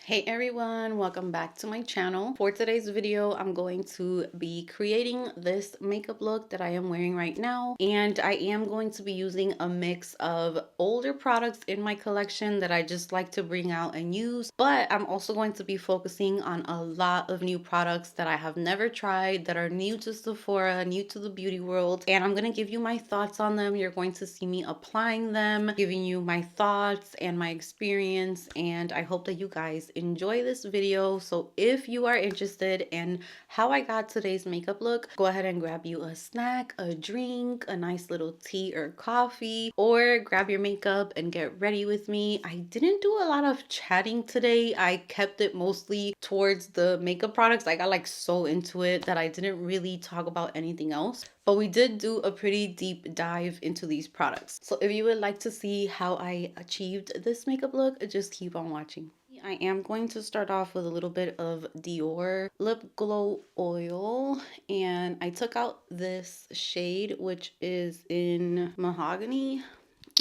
Hey everyone, welcome back to my channel. For today's video, I'm going to be creating this makeup look that I am wearing right now, and I am going to be using a mix of older products in my collection that I just like to bring out and use, but I'm also going to be focusing on a lot of new products that I have never tried, that are new to Sephora, new to the beauty world, and I'm going to give you my thoughts on them. You're going to see me applying them, giving you my thoughts and my experience, and I hope that you guys enjoy this video. So if you are interested in how I got today's makeup look, go ahead and grab you a snack, a drink, a nice little tea or coffee, or grab your makeup and get ready with me. I didn't do a lot of chatting today. I kept it mostly towards the makeup products. I got like so into it that I didn't really talk about anything else. But we did do a pretty deep dive into these products. So if you would like to see how I achieved this makeup look, just keep on watching. I am going to start off with a little bit of Dior Lip Glow Oil, and I took out this shade, which is in Mahogany,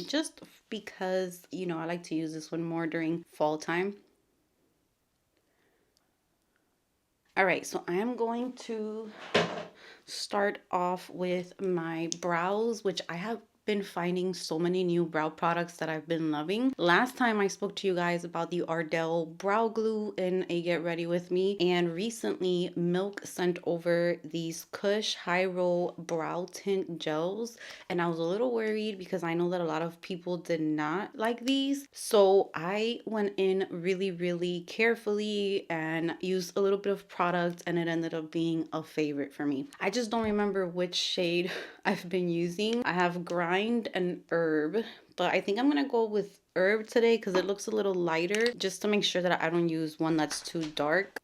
just because, you know, I like to use this one more during fall time. All right, so I am going to start off with my brows, which I have been finding so many new brow products that I've been loving. Last time I spoke to you guys about the Ardell brow glue in a Get Ready With Me, and recently Milk sent over these Kush High Roll Brow Tint Gels, and I was a little worried because I know that a lot of people did not like these. So I went in really carefully and used a little bit of product, and it ended up being a favorite for me. I just don't remember which shade I've been using. I have Grind and Herb, but I think I'm gonna go with Herb today because it looks a little lighter, just to make sure that I don't use one that's too dark.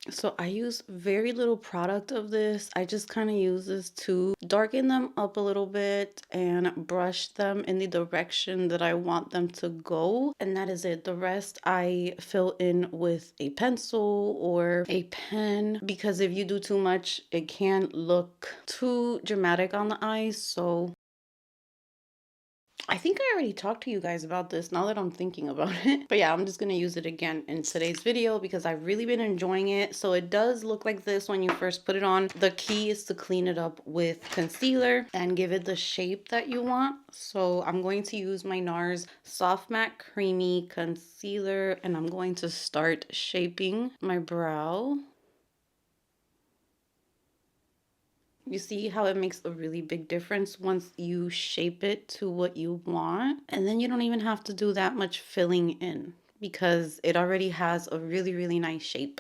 So I use very little product of this. I just kind of use this to darken them up a little bit and brush them in the direction that I want them to go. And that is it. The rest I fill in with a pencil or a pen, because if you do too much, it can look too dramatic on the eyes. So I think I already talked to you guys about this now that I'm thinking about it. But yeah, I'm just going to use it again in today's video because I've really been enjoying it. So it does look like this when you first put it on. The key is to clean it up with concealer and give it the shape that you want. So I'm going to use my NARS Soft Matte Creamy Concealer, and I'm going to start shaping my brow. You see how it makes a really big difference once you shape it to what you want. And then you don't even have to do that much filling in because it already has a really nice shape.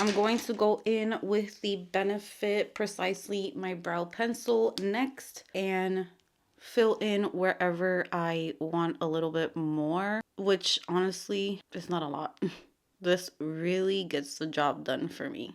I'm going to go in with the Benefit Precisely My Brow Pencil next and fill in wherever I want a little bit more, which honestly is not a lot. This really gets the job done for me.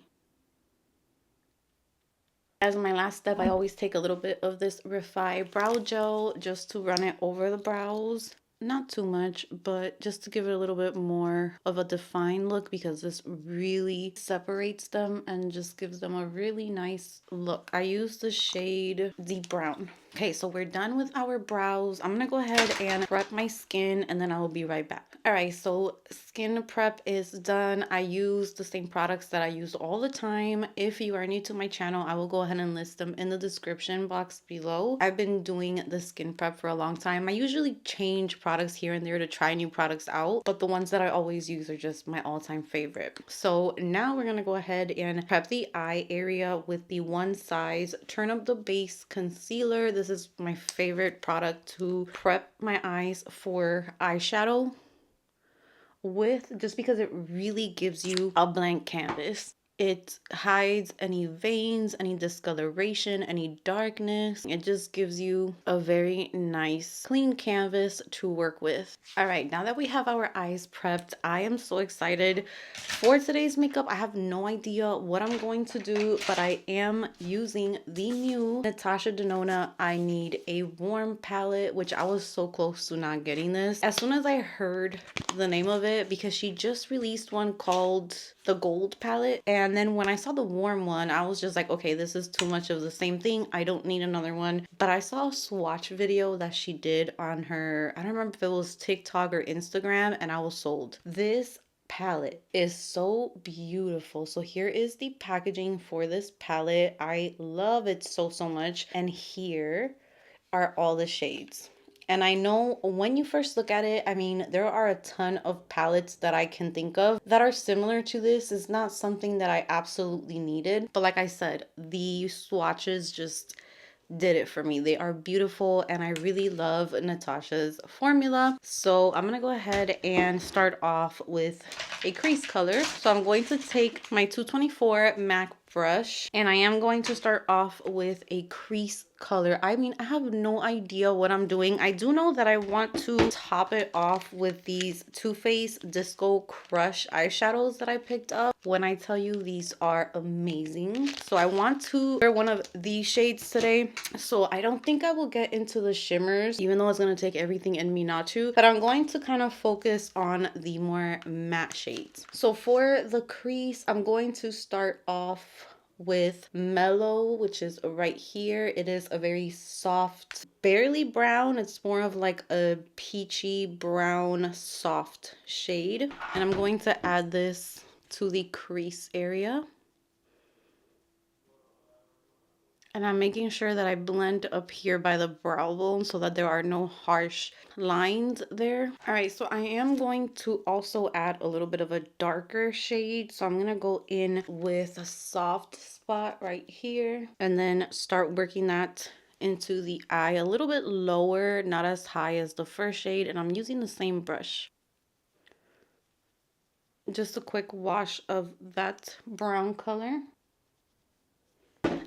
As my last step, I always take a little bit of this Refi Brow Gel just to run it over the brows. Not too much, but just to give it a little bit more of a defined look, because this really separates them and just gives them a really nice look. I use the shade Deep Brown. Okay, so we're done with our brows. I'm gonna go ahead and prep my skin and then I will be right back. All right, so skin prep is done. I use the same products that I use all the time. If you are new to my channel, I will go ahead and list them in the description box below. I've been doing the skin prep for a long time. I usually change products here and there to try new products out, but the ones that I always use are just my all-time favorite. So now we're gonna go ahead and prep the eye area with the One Size Turn Up the Base Concealer. This is my favorite product to prep my eyes for eyeshadow with, just because it really gives you a blank canvas. It hides any veins, any discoloration, any darkness. It just gives you a very nice clean canvas to work with. All right, now that we have our eyes prepped, I am so excited for today's makeup. I have no idea what I'm going to do, but I am using the new Natasha Denona I Need a Warm palette, which I was so close to not getting this as soon as I heard the name of it, because she just released one called the Gold palette, and And then when I saw the warm one, I was just like, okay, this is too much of the same thing. I don't need another one. But I saw a swatch video that she did on her, I don't remember if it was TikTok or Instagram, and I was sold. This palette is so beautiful. So here is the packaging for this palette. I love it so much. And here are all the shades. And I know when you first look at it, I mean, there are a ton of palettes that I can think of that are similar to this. It's not something that I absolutely needed. But like I said, the swatches just did it for me. They are beautiful and I really love Natasha's formula. So I'm gonna go ahead and start off with a crease color. So I'm going to take my 224 MAC brush and I am going to start off with a crease color. I mean, I have no idea what I'm doing. I do know that I want to top it off with these Too Faced Disco Crush eyeshadows that I picked up. When I tell you these are amazing. So I want to wear one of these shades today. So I don't think I will get into the shimmers, even though it's going to take everything in me not to. But I'm going to kind of focus on the more matte shades. So for the crease, I'm going to start off with Mellow, which is right here. It is a very soft, barely brown. It's more of like a peachy brown soft shade. And I'm going to add this to the crease area. And I'm making sure that I blend up here by the brow bone so that there are no harsh lines there. All right, so I am going to also add a little bit of a darker shade. So I'm gonna go in with a soft spot right here and then start working that into the eye a little bit lower, not as high as the first shade. And I'm using the same brush. Just a quick wash of that brown color.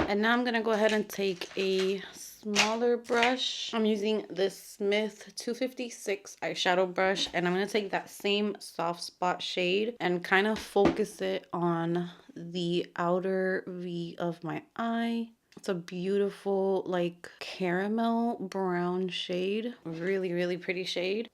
And now I'm gonna go ahead and take a smaller brush. I'm using this Smith 256 eyeshadow brush, and I'm gonna take that same soft spot shade and kind of focus it on the outer V of my eye. It's a beautiful like caramel brown shade. Really pretty shade.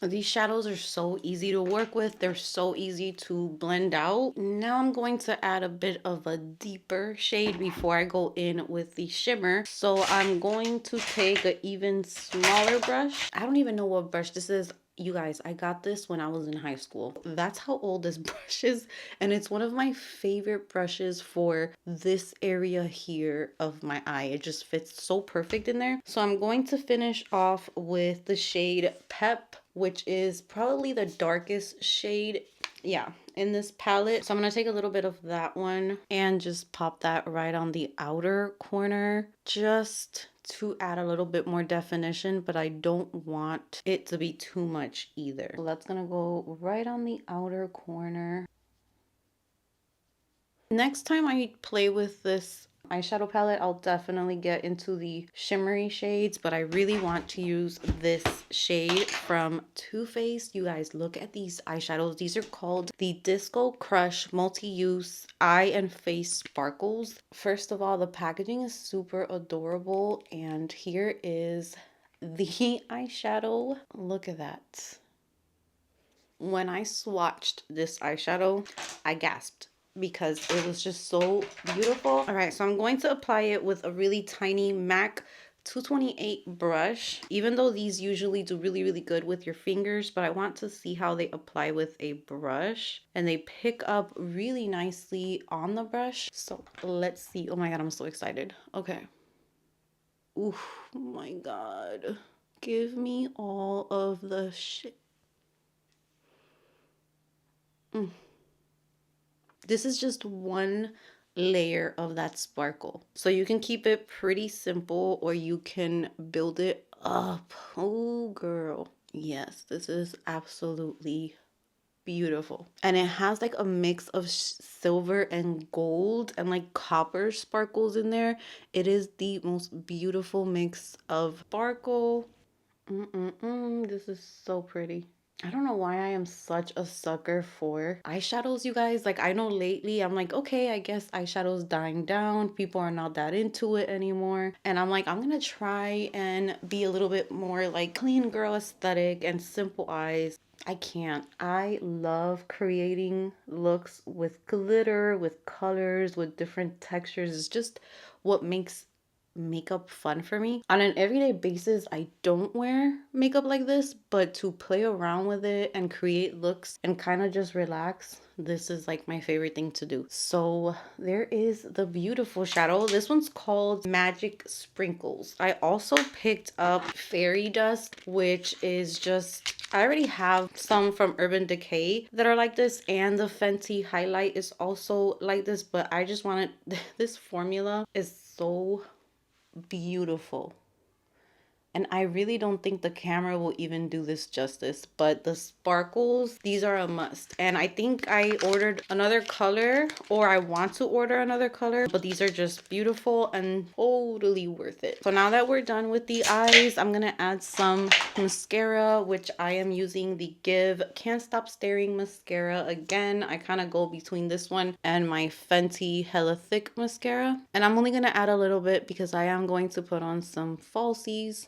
These shadows are so easy to work with. They're so easy to blend out. Now I'm going to add a bit of a deeper shade before I go in with the shimmer. So I'm going to take an even smaller brush. I don't even know what brush this is. You guys, I got this when I was in high school. That's how old this brush is. And it's one of my favorite brushes for this area here of my eye. It just fits so perfect in there. So I'm going to finish off with the shade Pep, which is probably the darkest shade, yeah, in this palette. So I'm gonna take a little bit of that one and just pop that right on the outer corner, just to add a little bit more definition, but I don't want it to be too much either. So that's gonna go right on the outer corner. Next time I play with this eyeshadow palette, I'll definitely get into the shimmery shades, but I really want to use this shade from Too Faced. You guys, look at these eyeshadows. These are called the Disco Crush Multi-Use Eye and Face Sparkles. First of all, the packaging is super adorable, and here is the eyeshadow. Look at that. When I swatched this eyeshadow, I gasped because it was just so beautiful. All right, so I'm going to apply it with a really tiny MAC 228 brush, even though these usually do really good with your fingers, but I want to see how they apply with a brush, and they pick up really nicely on the brush. So let's see. Oh my god, I'm so excited. Okay. Ooh, my god, give me all of the shit. This is just one layer of that sparkle. So you can keep it pretty simple or you can build it up. Oh, girl. Yes, this is absolutely beautiful. And it has like a mix of silver and gold and like copper sparkles in there. It is the most beautiful mix of sparkle. This is so pretty. I don't know why I am such a sucker for eyeshadows, you guys. Like, I know lately I'm like, okay, I guess eyeshadow's dying down. People are not that into it anymore. And I'm like, I'm gonna try and be a little bit more like clean girl aesthetic and simple eyes. I can't. I love creating looks with glitter, with colors, with different textures. It's just what makes makeup fun for me. On an everyday basis, I don't wear makeup like this, but to play around with it and create looks and kind of just relax, this is like my favorite thing to do. So there is the beautiful shadow. This one's called Magic Sprinkles. I also picked up Fairy Dust, which is just, I already have some from Urban Decay that are like this, and the Fenty highlight is also like this, but I just wanted, this formula is so beautiful. And I really don't think the camera will even do this justice, but the sparkles, these are a must. And I think I ordered another color, or I want to order another color, but these are just beautiful and totally worth it. So now that we're done with the eyes, I'm gonna add some mascara, which I am using the Give Can't Stop Staring mascara. Again, I kind of go between this one and my Fenty Hella Thick mascara. And I'm only gonna add a little bit because I am going to put on some falsies.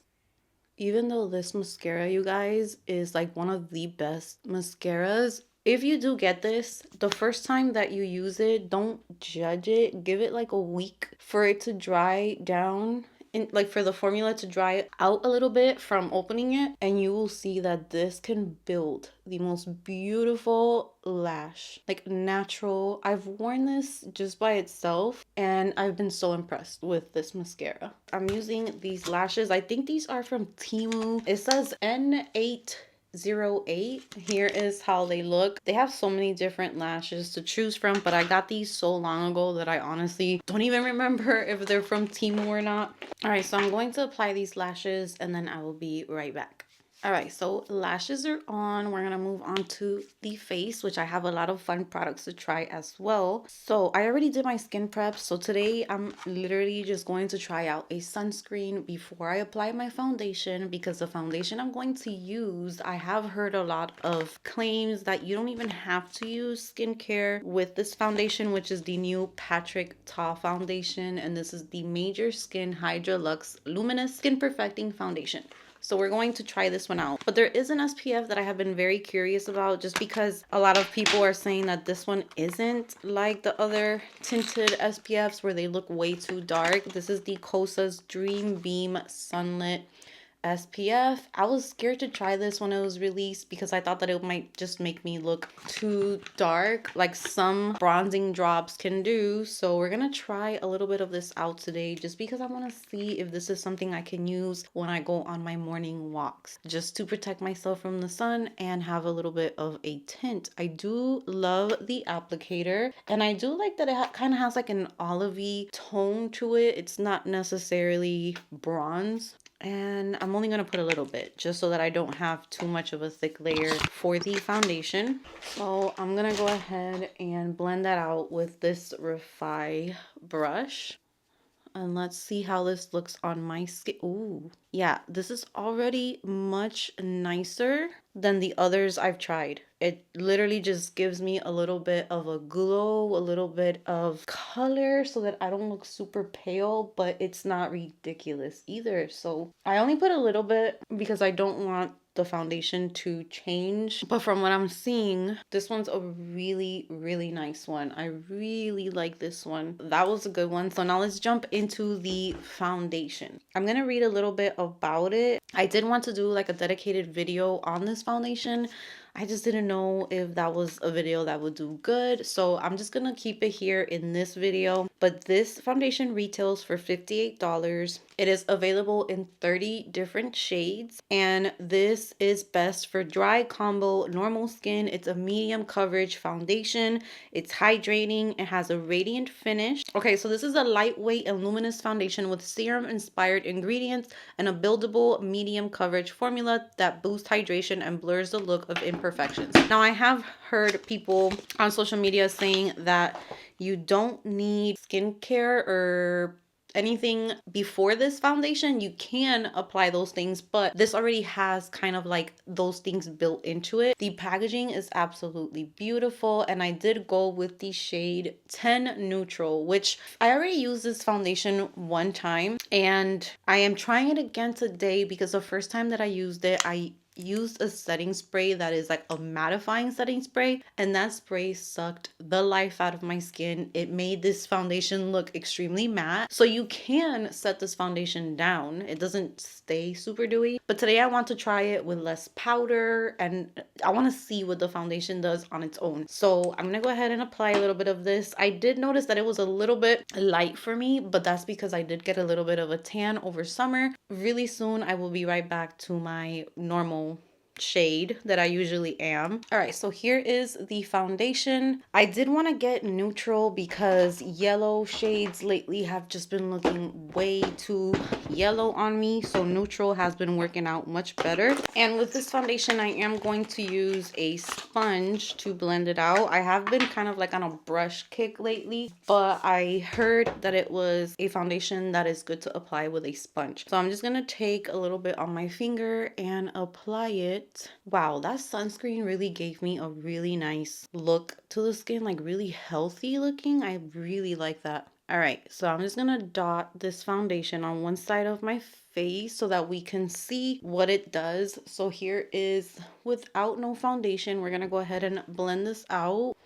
Even though this mascara, you guys, is like one of the best mascaras, if you do get this, the first time that you use it, don't judge it. Give it like a week for it to dry down, and like for the formula to dry out a little bit from opening it, and you will see that this can build the most beautiful lash, like natural. I've worn this just by itself and I've been so impressed with this mascara. I'm using these lashes. I think these are from Temu. It says N808. Here is how they look. They have so many different lashes to choose from, but I got these so long ago that I honestly don't even remember if they're from Temu or not. All right, so I'm going to apply these lashes and then I will be right back. All right, so lashes are on. We're gonna move on to the face, which I have a lot of fun products to try as well. So I already did my skin prep. So today I'm literally just going to try out a sunscreen before I apply my foundation, because the foundation I'm going to use, I have heard a lot of claims that you don't even have to use skincare with this foundation, which is the new Patrick Ta foundation. And this is the Major Skin Hydra Luxe Luminous Skin Perfecting Foundation. So we're going to try this one out. But there is an SPF that I have been very curious about, just because a lot of people are saying that this one isn't like the other tinted SPFs where they look way too dark. This is the Kosas Dream Beam Sunlit SPF. I was scared to try this when it was released because I thought that it might just make me look too dark, like some bronzing drops can do. So we're gonna try a little bit of this out today, just because I want to see if this is something I can use when I go on my morning walks, just to protect myself from the sun and have a little bit of a tint. I do love the applicator, and I do like that it kind of has like an olivey tone to it. It's not necessarily bronze. And I'm only going to put a little bit just so that I don't have too much of a thick layer for the foundation. So I'm going to go ahead and blend that out with this Refi brush. And let's see how this looks on my skin. Ooh, yeah, this is already much nicer than the others I've tried. It literally just gives me a little bit of a glow, a little bit of color so that I don't look super pale, but it's not ridiculous either. So I only put a little bit because I don't want the foundation to change, but from what I'm seeing, this one's a really, really nice one. I really like this one. That was a good one. So now let's jump into the foundation. I'm gonna read a little bit about it. I did want to do like a dedicated video on this foundation. I just didn't know if that was a video that would do good, so I'm just gonna keep it here in this video. But this foundation retails for $58. It is available in 30 different shades, and this is best for dry, combo, normal skin. It's a medium coverage foundation. It's hydrating. It has a radiant finish. Okay, so this is a lightweight and luminous foundation with serum inspired ingredients and a buildable medium coverage formula that boosts hydration and blurs the look of imperfections. Now, I have heard people on social media saying that you don't need skincare or anything before this foundation. You can apply those things, but this already has kind of like those things built into it. The packaging is absolutely beautiful, and I did go with the shade 10 Neutral, which I already used this foundation one time, and I am trying it again today because the first time that I used it, I used a setting spray that is like a mattifying setting spray, and that spray sucked the life out of my skin. It made this foundation look extremely matte. So you can set this foundation down. It doesn't stay super dewy. But today I want to try it with less powder, and I want to see what the foundation does on its own. So I'm gonna go ahead and apply a little bit of this. I did notice that it was a little bit light for me, but that's because I did get a little bit of a tan over summer. Really soon I will be right back to my normal shade that I usually am. All right, so here is the foundation. I did want to get neutral because yellow shades lately have just been looking way too yellow on me, so neutral has been working out much better. And with this foundation, I am going to use a sponge to blend it out. I have been kind of like on a brush kick lately, but I heard that it was a foundation that is good to apply with a sponge. So I'm just gonna take a little bit on my finger and apply it. Wow, that sunscreen really gave me a really nice look to the skin, like really healthy looking. I really like that. All right, so I'm just gonna dot this foundation on one side of my face so that we can see what it does. So here is without no foundation. We're gonna go ahead and blend this out.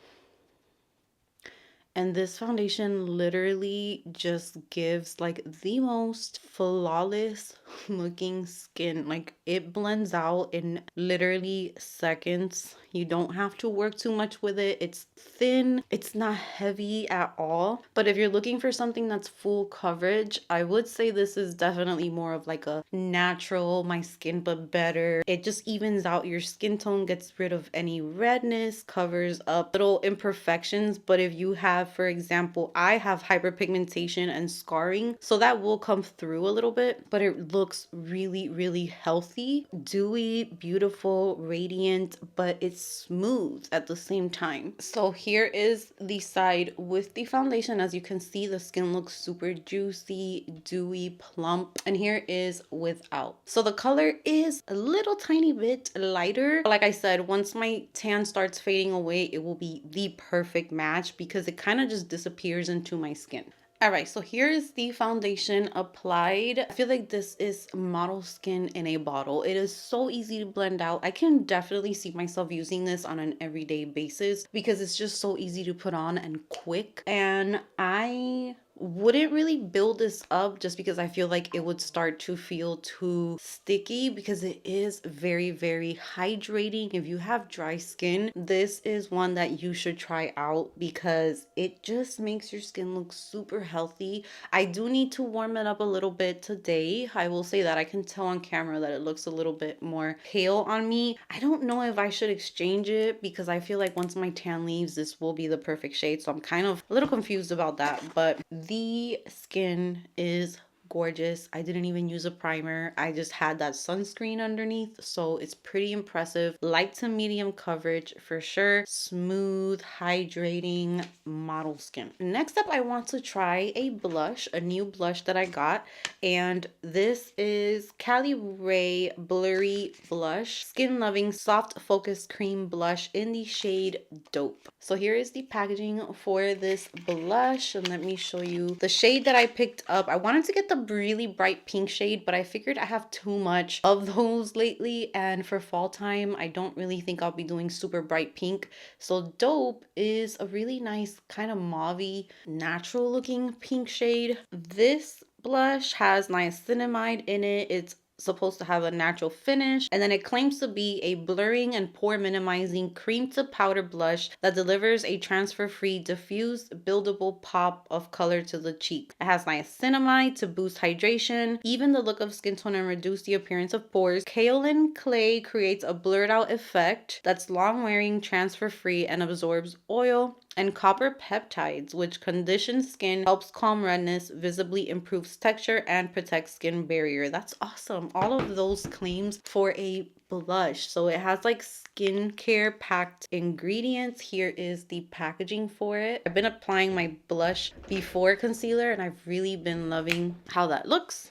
And this foundation literally just gives like the most flawless looking skin. Like it blends out in literally seconds. You don't have to work too much with it. It's thin. It's not heavy at all. But if you're looking for something that's full coverage, I would say this is definitely more of like a natural, my skin but better. It just evens out your skin tone, gets rid of any redness, covers up little imperfections. But if you have, for example, I have hyperpigmentation and scarring, so that will come through a little bit, but it looks really, really healthy, dewy, beautiful, radiant, but it's smooth at the same time. So here is the side with the foundation. As you can see, the skin looks super juicy, dewy, plump, and here is without. So the color is a little tiny bit lighter. Like I said, once my tan starts fading away, it will be the perfect match because it kind of just disappears into my skin. All right, so here is the foundation applied. I feel like this is model skin in a bottle. It is so easy to blend out. I can definitely see myself using this on an everyday basis because it's just so easy to put on and quick. And I wouldn't really build this up just because I feel like it would start to feel too sticky because it is very, very hydrating. If you have dry skin, this is one that you should try out because it just makes your skin look super healthy. I do need to warm it up a little bit today. I will say that I can tell on camera that it looks a little bit more pale on me. I don't know if I should exchange it because I feel like once my tan leaves, this will be the perfect shade. So I'm kind of a little confused about that, but the skin is gorgeous. I didn't even use a primer. I just had that sunscreen underneath, so it's pretty impressive. Light to medium coverage for sure. Smooth, hydrating model skin. Next up, I want to try a blush, a new blush that I got, and this is Caliray Blurry Blush, Skin Loving Soft Focus Cream Blush in the shade Dope. So here is the packaging for this blush, and let me show you the shade that I picked up. I wanted to get the really bright pink shade, but I figured I have too much of those lately, and for fall time I don't really think I'll be doing super bright pink. So Dope is a really nice kind of mauvey, natural looking pink shade. This blush has niacinamide in it. It's supposed to have a natural finish, and then it claims to be a blurring and pore minimizing cream to powder blush that delivers a transfer free diffused buildable pop of color to the cheek. It has niacinamide to boost hydration, even the look of skin tone, and reduce the appearance of pores. Kaolin clay creates a blurred out effect that's long wearing, transfer free, and absorbs oil. And copper peptides, which conditions skin, helps calm redness, visibly improves texture, and protects skin barrier. That's awesome. All of those claims for a blush. So it has like skincare packed ingredients. Here is the packaging for it. I've been applying my blush before concealer, and I've really been loving how that looks.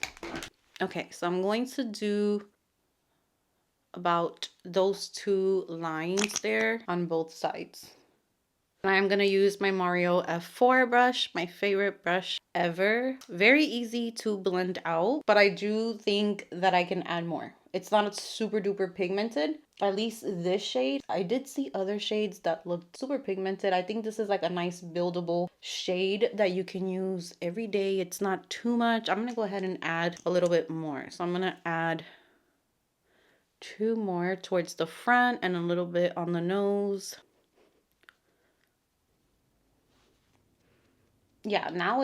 Okay, so I'm going to do about those two lines there on both sides. And I'm going to use my Mario F4 brush, my favorite brush ever. Very easy to blend out, but I do think that I can add more. It's not super duper pigmented. At least this shade. I did see other shades that looked super pigmented. I think this is like a nice buildable shade that you can use every day. It's not too much. I'm going to go ahead and add a little bit more. So I'm going to add 2 more towards the front and a little bit on the nose. Yeah, now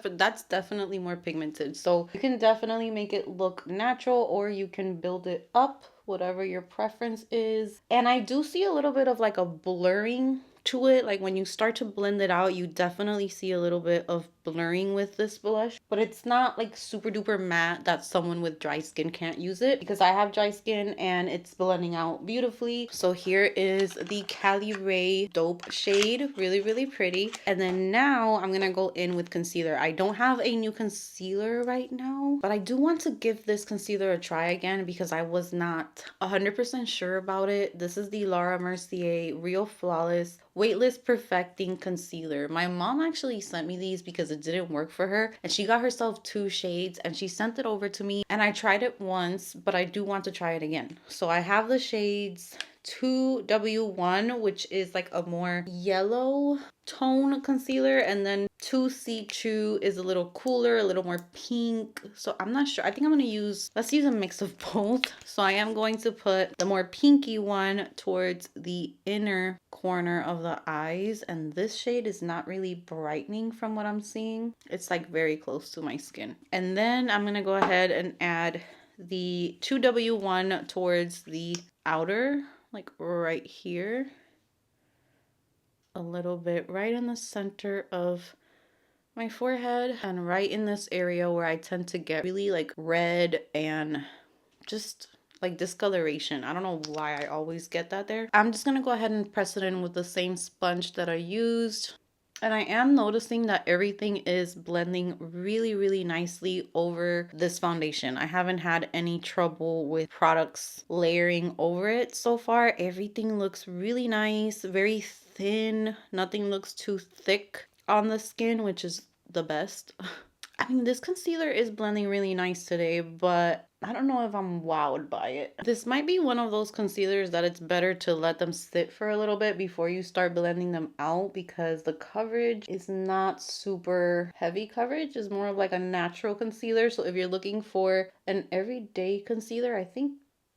that's definitely more pigmented. So you can definitely make it look natural, or you can build it up, whatever your preference is. And I do see a little bit of like a blurring to it. Like when you start to blend it out, you definitely see a little bit of blurring with this blush, but it's not like super duper matte that someone with dry skin can't use it, because I have dry skin and it's blending out beautifully. So here is the Caliray Dope shade. Really, really pretty. And then now I'm gonna go in with concealer. I don't have a new concealer right now, but I do want to give this concealer a try again because I was not 100% sure about it. This is the Laura Mercier Real Flawless Weightless Perfecting Concealer. My mom actually sent me these because it didn't work for her, and she got herself 2 shades and she sent it over to me, and I tried it once, but I do want to try it again. So I have the shades 2W1, which is like a more yellow tone concealer, and then 2C2 is a little cooler, a little more pink. So I'm not sure. I think I'm gonna let's use a mix of both. So I am going to put the more pinky one towards the inner corner of the eyes, and this shade is not really brightening from what I'm seeing. It's like very close to my skin. And then I'm gonna go ahead and add the 2W1 towards the outer, like right here, a little bit right in the center of my forehead, and right in this area where I tend to get really like red and just like discoloration. I don't know why I always get that there. I'm just gonna go ahead and press it in with the same sponge that I used. And I am noticing that everything is blending really, really nicely over this foundation. I haven't had any trouble with products layering over it so far. Everything looks really nice, very thin. Nothing looks too thick on the skin, which is the best. I mean, this concealer is blending really nice today, but I don't know if I'm wowed by it. This might be one of those concealers that it's better to let them sit for a little bit before you start blending them out, because the coverage is not super heavy coverage. It's more of like a natural concealer. So if you're looking for an everyday concealer, I think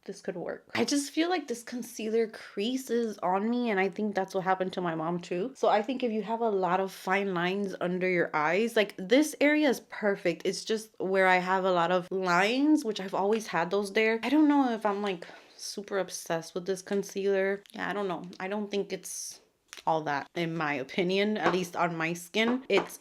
this could work. I just feel like this concealer creases on me, and I think that's what happened to my mom too. So I think if you have a lot of fine lines under your eyes, like this area is perfect. It's just where I have a lot of lines, which I've always had those there. I don't know if I'm like super obsessed with this concealer. Yeah, I don't know. I don't think it's all that, in my opinion, at least on my skin. It's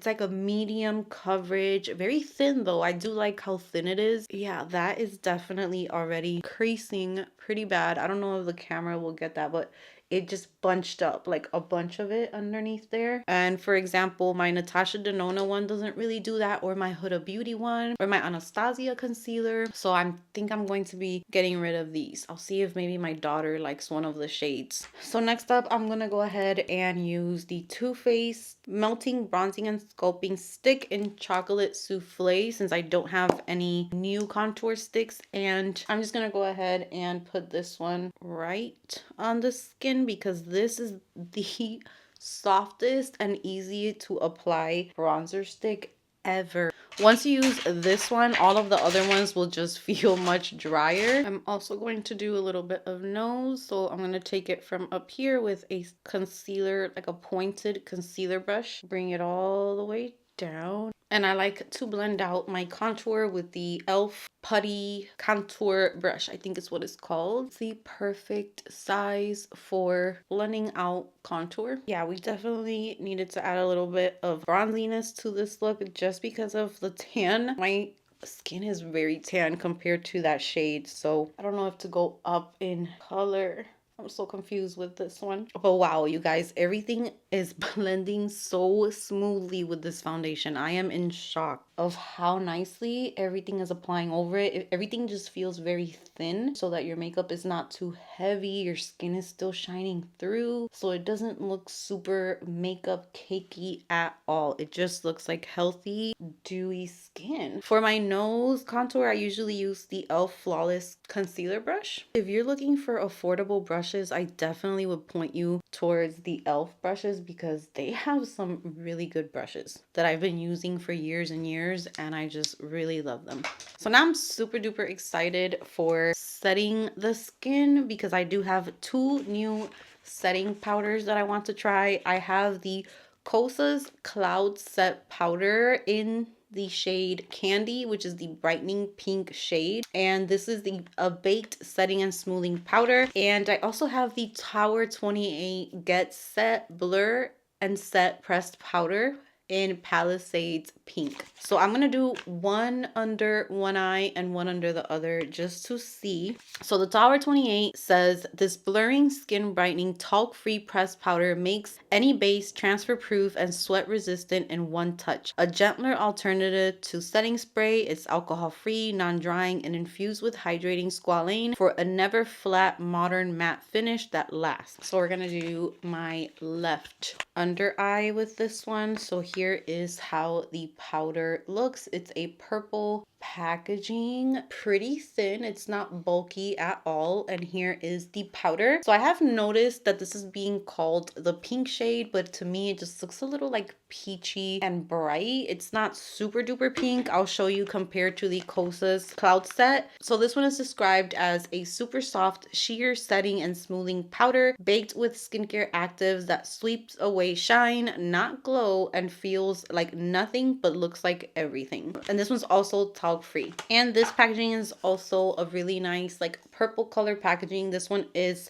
like a medium coverage, very thin though. I do like how thin it is. Yeah, that is definitely already creasing pretty bad. I don't know if the camera will get that, but it just bunched up, like a bunch of it underneath there. And for example, my Natasha Denona one doesn't really do that, or my Huda Beauty one, or my Anastasia concealer. So I think I'm going to be getting rid of these. I'll see if maybe my daughter likes one of the shades. So next up, I'm gonna go ahead and use the Too Faced Melting Bronzing and Sculpting Stick in Chocolate Souffle, since I don't have any new contour sticks. And I'm just gonna go ahead and put this one right on the skin, because this is the softest and easy to apply bronzer stick ever. Once you use this one, all of the other ones will just feel much drier. I'm also going to do a little bit of nose. So I'm going to take it from up here with a concealer, like a pointed concealer brush. Bring it all the way down. And I like to blend out my contour with the e.l.f. Putty Contour Brush. I think is what it's called. It's the perfect size for blending out contour. Yeah, we definitely needed to add a little bit of bronziness to this look just because of the tan. My skin is very tan compared to that shade, so I don't know if to go up in color. I'm so confused with this one. But wow, you guys, everything is blending so smoothly with this foundation. I am in shock of how nicely everything is applying over it. Everything just feels very thin so that your makeup is not too heavy. Your skin is still shining through, so it doesn't look super makeup cakey at all. It just looks like healthy, dewy skin. For my nose contour, I usually use the e.l.f. Flawless Concealer Brush. If you're looking for affordable brushes, I definitely would point you towards the e.l.f. brushes because they have some really good brushes that I've been using for years and years, and I just really love them. So now I'm super duper excited for setting the skin because I do have 2 new setting powders that I want to try. I have the Kosas Cloud Set Powder in the shade Candy, which is the brightening pink shade, and this is the baked setting and smoothing powder. And I also have the Tower 28 Get Set Blur and Set Pressed Powder in Palisades Pink. So I'm gonna do one under one eye and one under the other just to see. So the Tower 28 says, this blurring skin brightening talc free pressed powder makes any base transfer proof and sweat resistant in one touch. A gentler alternative to setting spray. It's alcohol free, non-drying, and infused with hydrating squalane for a never flat modern matte finish that lasts. So we're gonna do my left under eye with this one. So here is how the powder looks. It's a purple packaging, pretty thin, it's not bulky at all. And here is the powder. So I have noticed that this is being called the pink shade, but to me it just looks a little like peachy and bright. It's not super duper pink. I'll show you compared to the Kosas Cloud Set. So this one is described as a super soft sheer setting and smoothing powder baked with skincare actives that sweeps away shine, not glow, and feels like nothing but looks like everything. And this one's also talc free. And this packaging is also a really nice like purple color packaging. This one is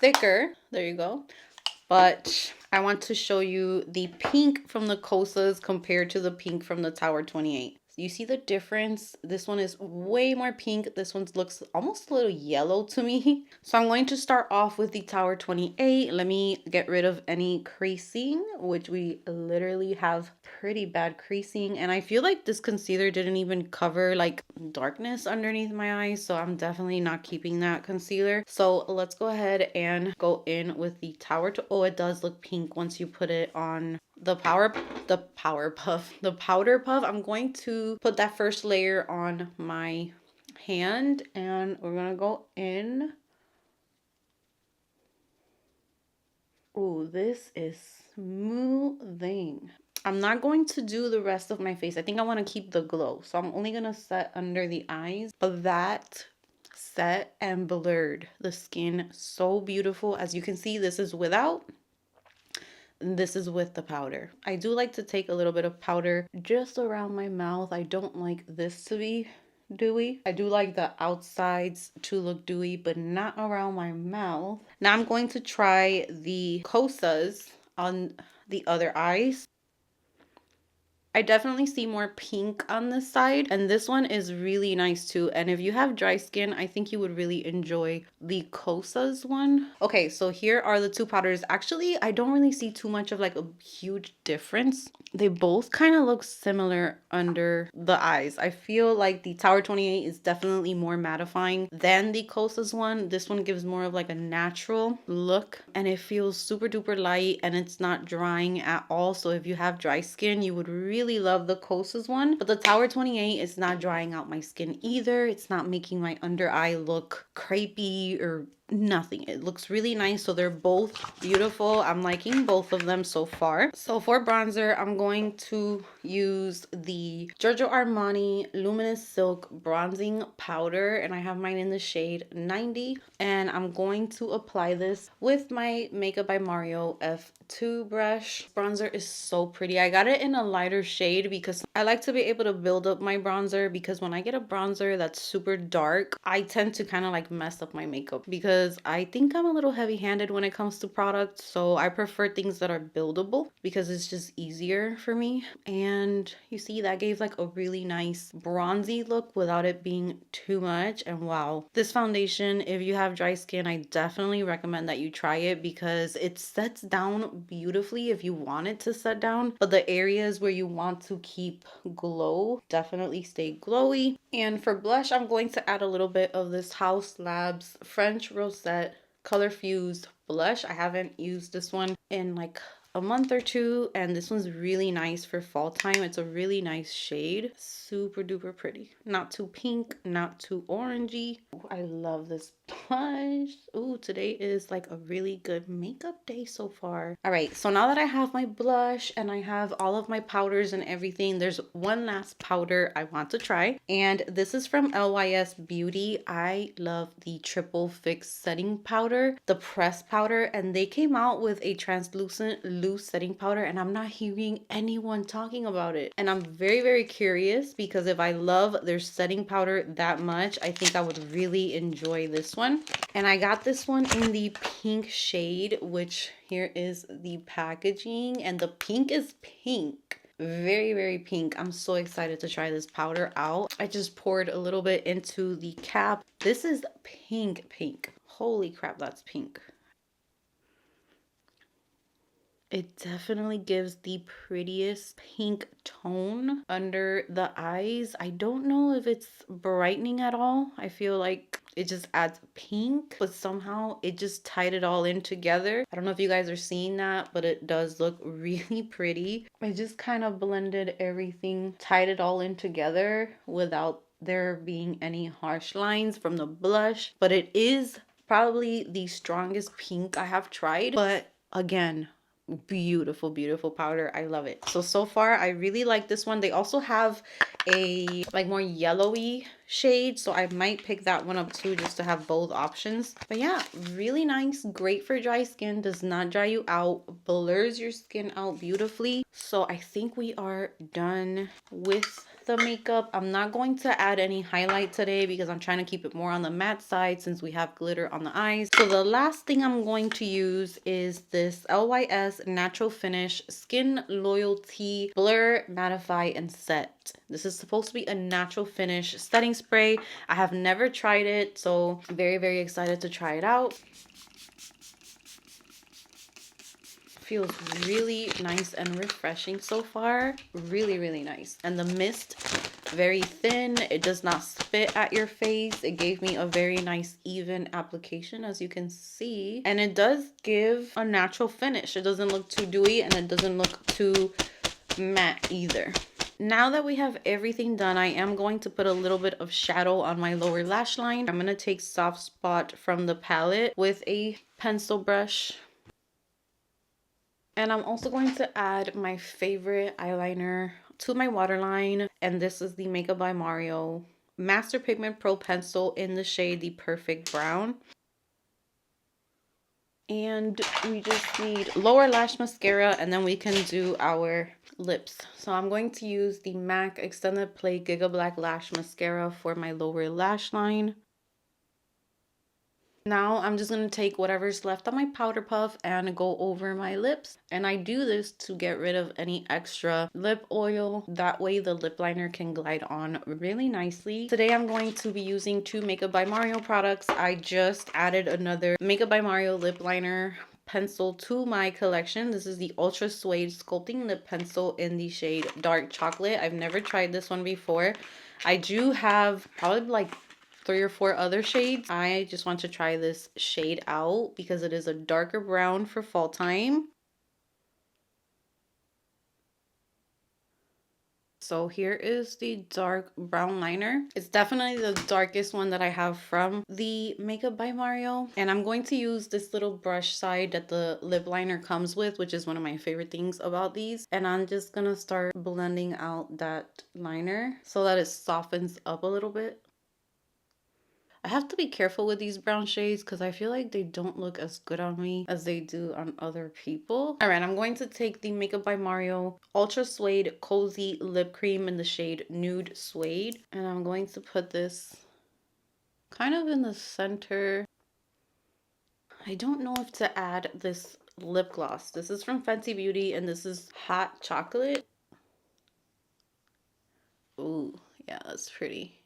thicker. There you go. But I want to show you the pink from the Kosas compared to the pink from the Tower 28. You see the difference? This one is way more pink. This one looks almost a little yellow to me. So I'm going to start off with the Tower 28. Let me get rid of any creasing, which we literally have pretty bad creasing. And I feel like this concealer didn't even cover like darkness underneath my eyes. So I'm definitely not keeping that concealer. So let's go ahead and go in with the Tower. Oh, it does look pink once you put it on the powder puff. I'm going to put that first layer on my hand and we're gonna go in. Oh, this is smoothing. I'm not going to do the rest of my face. I think I want to keep the glow, so I'm only gonna set under the eyes. But that set and blurred the skin so beautiful. As you can see, this is without. This is with the powder. I do like to take a little bit of powder just around my mouth. I don't like this to be dewy. I do like the outsides to look dewy, but not around my mouth. Now I'm going to try the Kosas on the other eyes. I definitely see more pink on this side, and this one is really nice too. And if you have dry skin, I think you would really enjoy the Kosas one. Okay, so here are the 2 powders. Actually, I don't really see too much of like a huge difference. They both kind of look similar under the eyes. I feel like the Tower 28 is definitely more mattifying than the Kosas one. This one gives more of like a natural look, and it feels super duper light, and it's not drying at all. So if you have dry skin, you would really love the Kosas one. But the Tower 28 is not drying out my skin either. It's not making my under eye look crepey or nothing. It looks really nice. So they're both beautiful. I'm liking both of them so far. So for bronzer, I'm going to use the Giorgio Armani Luminous Silk Bronzing Powder, and I have mine in the shade 90. And I'm going to apply this with my Makeup by Mario F2 brush. Bronzer is so pretty. I got it in a lighter shade because I like to be able to build up my bronzer, because when I get a bronzer that's super dark, I tend to kind of like mess up my makeup because because I think I'm a little heavy-handed when it comes to products. So I prefer things that are buildable because it's just easier for me. And you see that gave like a really nice bronzy look without it being too much. And wow, this foundation, if you have dry skin, I definitely recommend that you try it because it sets down beautifully if you want it to set down. But the areas where you want to keep glow definitely stay glowy. And for blush, I'm going to add a little bit of this House Labs French Rosette Color Fused blush. I haven't used this one in like a month or two, and this one's really nice for fall time. It's a really nice shade, super duper pretty, not too pink, not too orangey. Ooh, I love this blush. Ooh, today is like a really good makeup day so far. All right, so now that I have my blush and I have all of my powders and everything, there's one last powder I want to try, and this is from LYS Beauty. I love the Triple Fix setting powder, the pressed powder, and they came out with a translucent loose setting powder, and I'm not hearing anyone talking about it. And I'm very, very curious because if I love their setting powder that much, I think I would really enjoy this one. And I got this one in the pink shade, which here is the packaging, and the pink is pink. Very, very pink. I'm so excited to try this powder out. I just poured a little bit into the cap. This is pink, pink. Holy crap, that's pink. It definitely gives the prettiest pink tone under the eyes. I don't know if it's brightening at all. I feel like it just adds pink, but somehow it just tied it all in together. I don't know if you guys are seeing that, but it does look really pretty. I just kind of blended everything, tied it all in together without there being any harsh lines from the blush. But it is probably the strongest pink I have tried. But again, beautiful, beautiful powder. I love it. So far I really like this one. They also have a like more yellowy shade, so I might pick that one up too, just to have both options. But yeah, really nice, great for dry skin, does not dry you out, blurs your skin out beautifully. So I think we are done with the makeup. I'm not going to add any highlight today because I'm trying to keep it more on the matte side since we have glitter on the eyes. So the last thing I'm going to use is this LYS Natural Finish Skin Loyalty Blur, Mattify, and Set. This is supposed to be a natural finish setting spray. I have never tried it, so I'm very, very excited to try it out. Feels really nice and refreshing so far. Really, really nice. And the mist, very thin. It does not spit at your face. It gave me a very nice even application, as you can see. And it does give a natural finish. It doesn't look too dewy and it doesn't look too matte either. Now that we have everything done, I am going to put a little bit of shadow on my lower lash line. I'm going to take Soft Spot from the palette with a pencil brush. And I'm also going to add my favorite eyeliner to my waterline. And this is the Makeup by Mario Master Pigment Pro Pencil in the shade The Perfect Brown. And we just need lower lash mascara, and then we can do our lips. So I'm going to use the MAC Extended Play Giga Black Lash Mascara for my lower lash line. Now I'm just going to take whatever's left on my powder puff and go over my lips. And I do this to get rid of any extra lip oil. That way the lip liner can glide on really nicely. Today I'm going to be using two Makeup by Mario products. I just added another Makeup by Mario lip liner pencil to my collection. This is the Ultra Suede Sculpting Lip Pencil in the shade Dark Chocolate. I've never tried this one before. I do have probably like 3 or 4 other shades. I just want to try this shade out because it is a darker brown for fall time. So here is the dark brown liner. It's definitely the darkest one that I have from the Makeup by Mario. And I'm going to use this little brush side that the lip liner comes with, which is one of my favorite things about these. And I'm just gonna start blending out that liner so that it softens up a little bit. I have to be careful with these brown shades because I feel like they don't look as good on me as they do on other people. All right, I'm going to take the Makeup by Mario Ultra Suede Cozy Lip Cream in the shade Nude Suede. And I'm going to put this kind of in the center I don't know if to add this lip gloss. This is from Fenty Beauty and this is hot chocolate. Ooh, yeah, that's pretty.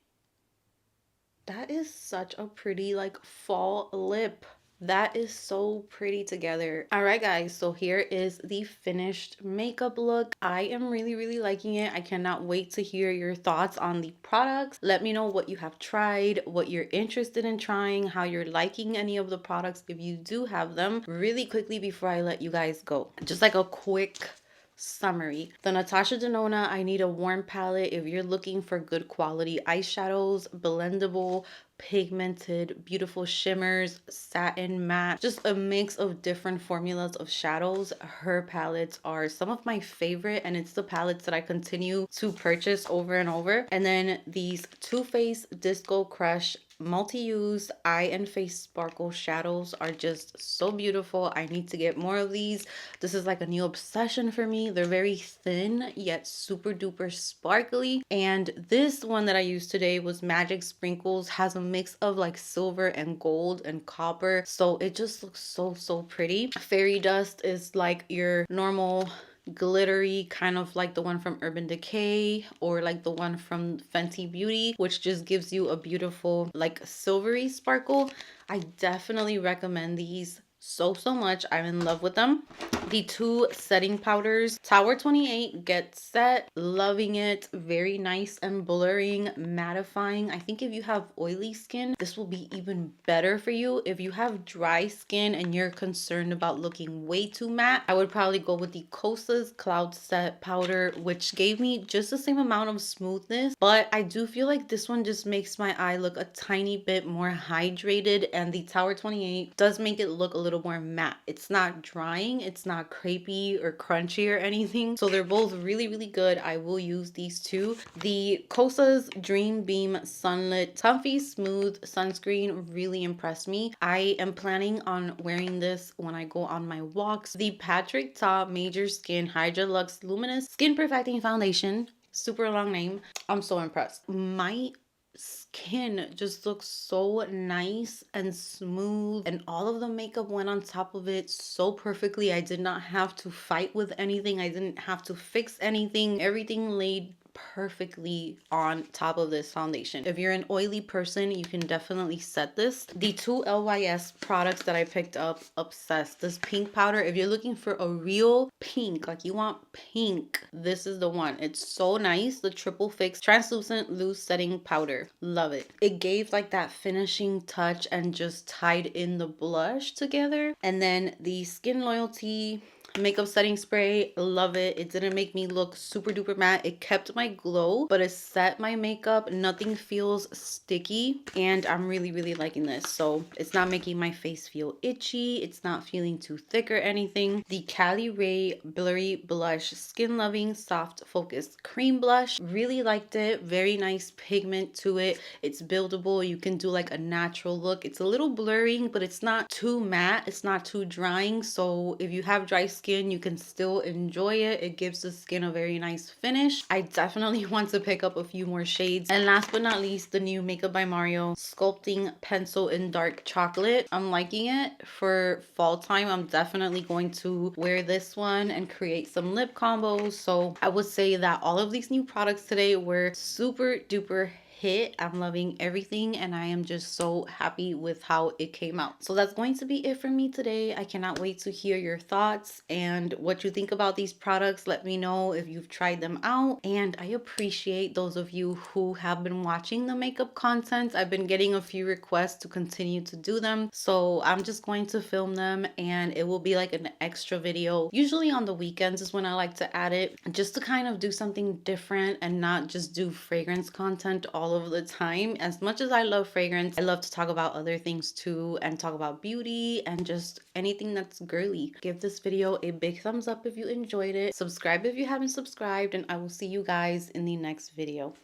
That is such a pretty like fall lip. That is so pretty together. All right, guys, so here is the finished makeup look. I am really liking it. I cannot wait to hear your thoughts on the products. Let me know what you have tried, what you're interested in trying, how you're liking any of the products if you do have them. Really quickly before I let you guys go, just like a quick summary. The Natasha Denona I Need a Warm palette. If you're looking for good quality eyeshadows, blendable, pigmented, beautiful shimmers, satin matte, just a mix of different formulas of shadows, her palettes are some of my favorite, and it's the palettes that I continue to purchase over and over. And then these Too Faced Disco Crush multi-use eye and face sparkle shadows are just so beautiful. I need to get more of these. This is like a new obsession for me. They're very thin yet super duper sparkly. And this one that I used today was Magic Sprinkles. Has a mix of like silver and gold and copper, so it just looks so pretty. Fairy Dust is like your normal glittery, kind of like the one from Urban Decay or like the one from Fenty Beauty, which just gives you a beautiful like silvery sparkle. I definitely recommend these so much. I'm in love with them. The two setting powders, Tower 28 Get Set, loving it. Very nice and blurring, mattifying. I think if you have oily skin, this will be even better for you. If you have dry skin and you're concerned about looking way too matte, I would probably go with the Kosas Cloud Set powder, which gave me just the same amount of smoothness, but I do feel like this one just makes my eye look a tiny bit more hydrated, and the Tower 28 does make it look a little more matte. It's not drying, it's not crepey or crunchy or anything, so they're both really good. I will use these two. The Kosas Dream Beam Sunlit Comfy Smooth Sunscreen really impressed me. I am planning on wearing this when I go on my walks. The Patrick Ta Major Skin Hydra Luxe Luminous Skin Perfecting Foundation, super long name. I'm so impressed. My skin just looks so nice and smooth, and all of the makeup went on top of it so perfectly. I did not have to fight with anything. I didn't have to fix anything. Everything laid perfectly on top of this foundation. If you're an oily person, you can definitely set this. The two LYS products that I picked up, obsessed. This pink powder, if you're looking for a real pink, like you want pink, this is the one. It's so nice. The Triple Fix Translucent Loose Setting Powder, love it. It gave like that finishing touch and just tied in the blush together. And then the Skin Loyalty makeup setting spray, love it. It didn't make me look super duper matte. It kept my glow, but it set my makeup. Nothing feels sticky, and I'm really liking this. So it's not making my face feel itchy. It's not feeling too thick or anything. The Caliray Blurry Blush Skin Loving Soft Focus Cream Blush, really liked it. Very nice pigment to it. It's buildable. You can do like a natural look. It's a little blurring, but it's not too matte. It's not too drying. So if you have dry skin, you can still enjoy it. It gives the skin a very nice finish. I definitely want to pick up a few more shades. And last but not least, the new Makeup by Mario Sculpting Pencil in Dark Chocolate. I'm liking it for fall time. I'm definitely going to wear this one and create some lip combos. So I would say that all of these new products today were super duper hit. I'm loving everything, and I am just so happy with how it came out. So that's going to be it for me today. I cannot wait to hear your thoughts and what you think about these products. Let me know if you've tried them out, and I appreciate those of you who have been watching the makeup content. I've been getting a few requests to continue to do them, so I'm just going to film them, and it will be like an extra video. Usually on the weekends is when I like to add it, just to kind of do something different and not just do fragrance content all of the time. As much as I love fragrance, I love to talk about other things too, and talk about beauty and just anything that's girly. Give this video a big thumbs up if you enjoyed it. Subscribe if you haven't subscribed, and I will see you guys in the next video.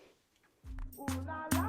Ooh, la, la.